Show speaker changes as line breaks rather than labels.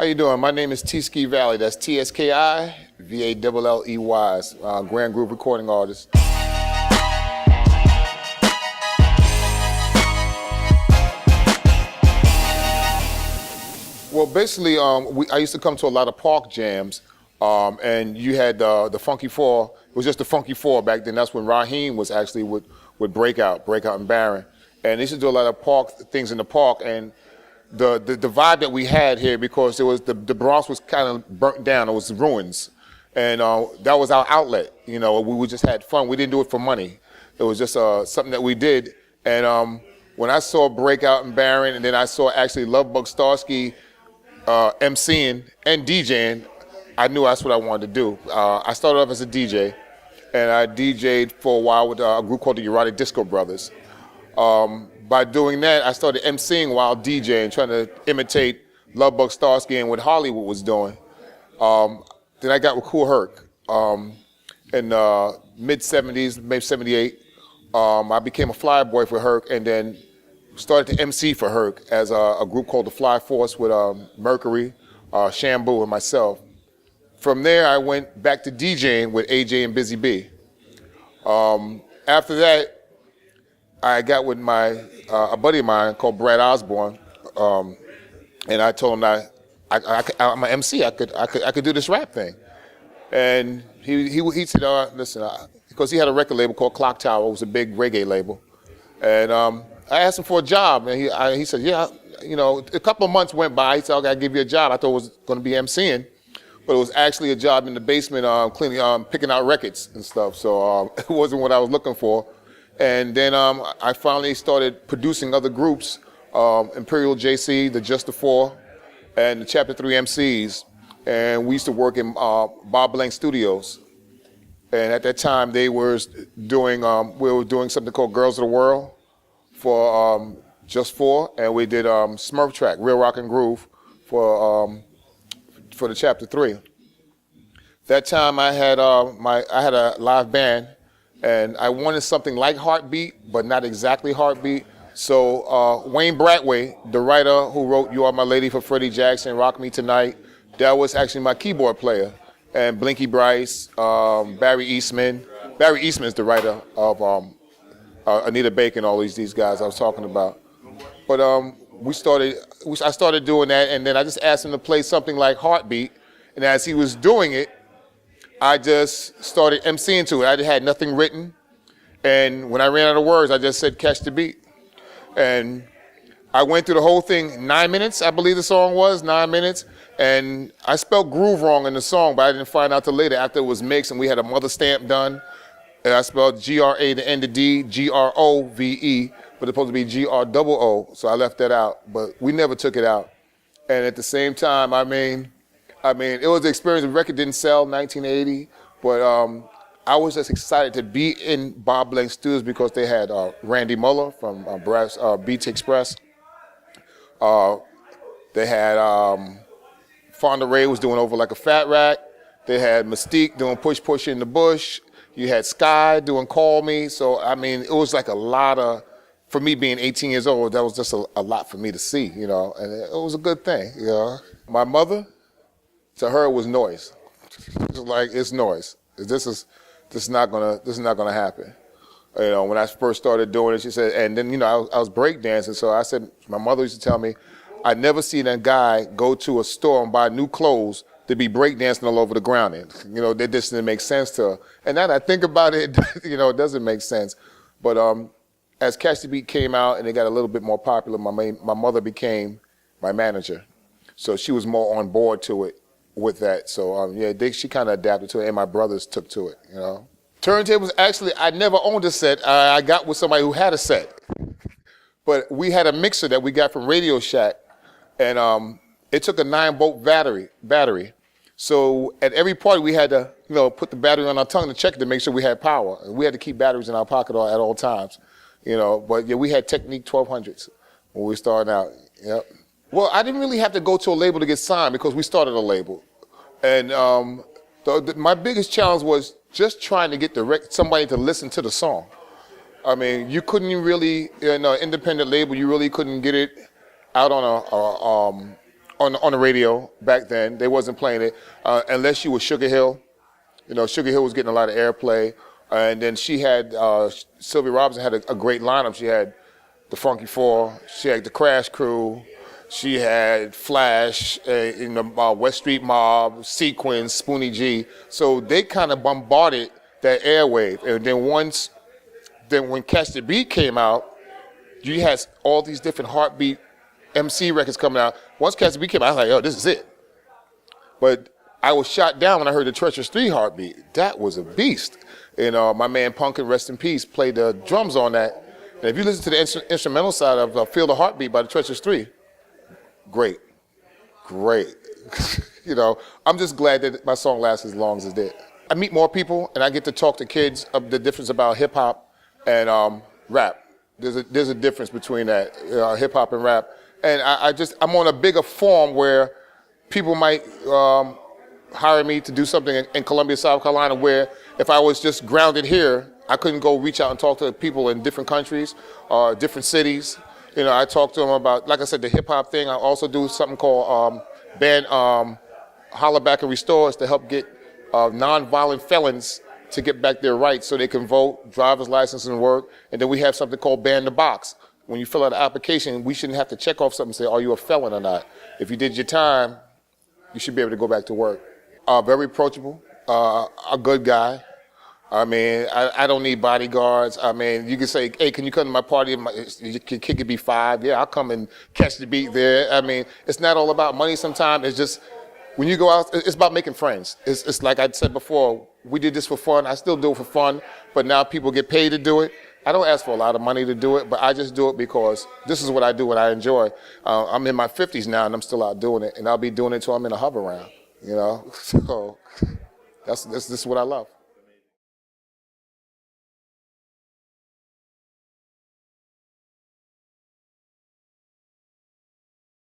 How you doing? My name is T-Ski Valley. That's T-S-K-I-V-A-L-L-E-Y. Grand Groove recording artist. Well, basically, I used to come to a lot of park jams, and you had the Funky Four. It was just the Funky Four back then. That's when Raheem was actually with Breakout and Baron. And they used to do a lot of park things in the park. And the vibe that we had here, because it was the Bronx was kind of burnt down, it was ruins, and that was our outlet. You know, we just had fun. We didn't do it for money. It was just something that we did. And when I saw Breakout and Baron, and then I saw actually Lovebug Starski MCing and DJing, I knew that's what I wanted to do. I started off as a DJ, and I DJed for a while with a group called the Erotic Disco Brothers. By doing that, I started MCing while DJing, trying to imitate Lovebug Starski and what Hollywood was doing. Then I got with Kool Herc in mid-70s, maybe 78. I became a fly boy for Herc, and then started to MC for Herc as a group called the Fly Force with Mercury, Shambu, and myself. From there, I went back to DJing with AJ and Busy B. After that, I got with a buddy of mine called Brad Osborne, and I told him that I'm an MC. I could do this rap thing, and he said, "Listen," because he had a record label called Clock Tower. It was a big reggae label, and I asked him for a job, and he said, "Yeah." You know, a couple of months went by. He said, "Okay, I'll give you a job." I thought it was going to be MCing, but it was actually a job in the basement, cleaning, picking out records and stuff. So it wasn't what I was looking for. And then I finally started producing other groups, Imperial JC, the Just the Four, and the Chapter 3 MCs. And we used to work in Bob Blank Studios. And at that time, they were doing, we were doing something called Girls of the World for Just Four, and we did Smurf Track, Real Rock and Groove for the Chapter 3. That time I had a live band. And I wanted something like Heartbeat, but not exactly Heartbeat. So Wayne Bradway, the writer who wrote You Are My Lady for Freddie Jackson, Rock Me Tonight, that was actually my keyboard player. And Blinky Bryce, Barry Eastman. Barry Eastman is the writer of Anita Baker and all these guys I was talking about. But I started doing that, and then I just asked him to play something like Heartbeat. And as he was doing it, I just started MCing to it. I had nothing written. And when I ran out of words, I just said, catch the beat. And I went through the whole thing, 9 minutes, I believe the song was, 9 minutes. And I spelled groove wrong in the song, but I didn't find out till later after it was mixed and we had a mother stamp done. And I spelled G-R-A to end the D, G-R-O-V-E, but it's supposed to be G-R-O-O, so I left that out. But we never took it out. And at the same time, I mean, it was the experience. The record didn't sell, 1980, but I was just excited to be in Bob Blank Studios because they had Randy Muller from Beats Express. They had Fonda Ray was doing Over Like a Fat Rat. They had Mystique doing Push Push in the Bush. You had Sky doing Call Me. So, I mean, it was like a lot of, for me being 18 years old, that was just a lot for me to see, you know, and it was a good thing, you know. My mother, to her, it was noise. It's like, it's noise. This is not gonna happen. You know, when I first started doing it, she said, and then, you know, I was breakdancing, so I said, my mother used to tell me, I never seen a guy go to a store and buy new clothes to be breakdancing all over the ground in. You know, that just didn't make sense to her. And now that I think about it, you know, it doesn't make sense. But as Catch the Beat came out and it got a little bit more popular, my mother became my manager. So she was more on board to it. With that, so yeah, she kind of adapted to it, and my brothers took to it, you know. Turntables, actually, I never owned a set. I got with somebody who had a set, but we had a mixer that we got from Radio Shack, and it took a 9-volt battery. So at every party, we had to, you know, put the battery on our tongue to check it to make sure we had power. And we had to keep batteries in our pocket at all times, you know. But yeah, we had Technique 1200s when we started out. Yep. Well, I didn't really have to go to a label to get signed because we started a label. And my biggest challenge was just trying to get somebody to listen to the song. I mean, you couldn't really, in an independent label, you really couldn't get it out on on the radio back then. They wasn't playing it unless you were Sugar Hill. You know, Sugar Hill was getting a lot of airplay. And then she had, Sylvia Robinson had a great lineup. She had the Funky Four, she had the Crash Crew, she had Flash, West Street Mob, Sequence, Spoonie G. So they kind of bombarded that airwave. And then when Catch the Beat came out, you had all these different heartbeat MC records coming out. Once Catch the Beat came out, I was like, oh, this is it. But I was shot down when I heard the Treacherous 3 heartbeat. That was a beast. And my man Punkin, rest in peace, played the drums on that. And if you listen to the instrumental side of Feel the Heartbeat by the Treacherous 3, great. You know, I'm just glad that my song lasts as long as it did. I meet more people and I get to talk to kids of the difference about hip hop and rap. There's a difference between that, hip hop and rap. And I'm on a bigger forum where people might hire me to do something in Columbia, South Carolina, where if I was just grounded here, I couldn't go reach out and talk to people in different countries or different cities. You know, I talk to them about, like I said, the hip hop thing. I also do something called band Holler Back and Restores to help get non-violent felons to get back their rights so they can vote, driver's license and work. And then we have something called Ban the Box. When you fill out an application, we shouldn't have to check off something and say, are you a felon or not? If you did your time, you should be able to go back to work. Very approachable, a good guy. I mean, I don't need bodyguards. I mean, you can say, hey, can you come to my party? Your kid could be 5. Yeah, I'll come and catch the beat there. I mean, it's not all about money sometimes. It's just, when you go out, it's about making friends. It's like I said before, we did this for fun. I still do it for fun, but now people get paid to do it. I don't ask for a lot of money to do it, but I just do it because this is what I do and I enjoy. I'm in my 50s now and I'm still out doing it, and I'll be doing it till I'm in a hover round, you know? So this is what I love.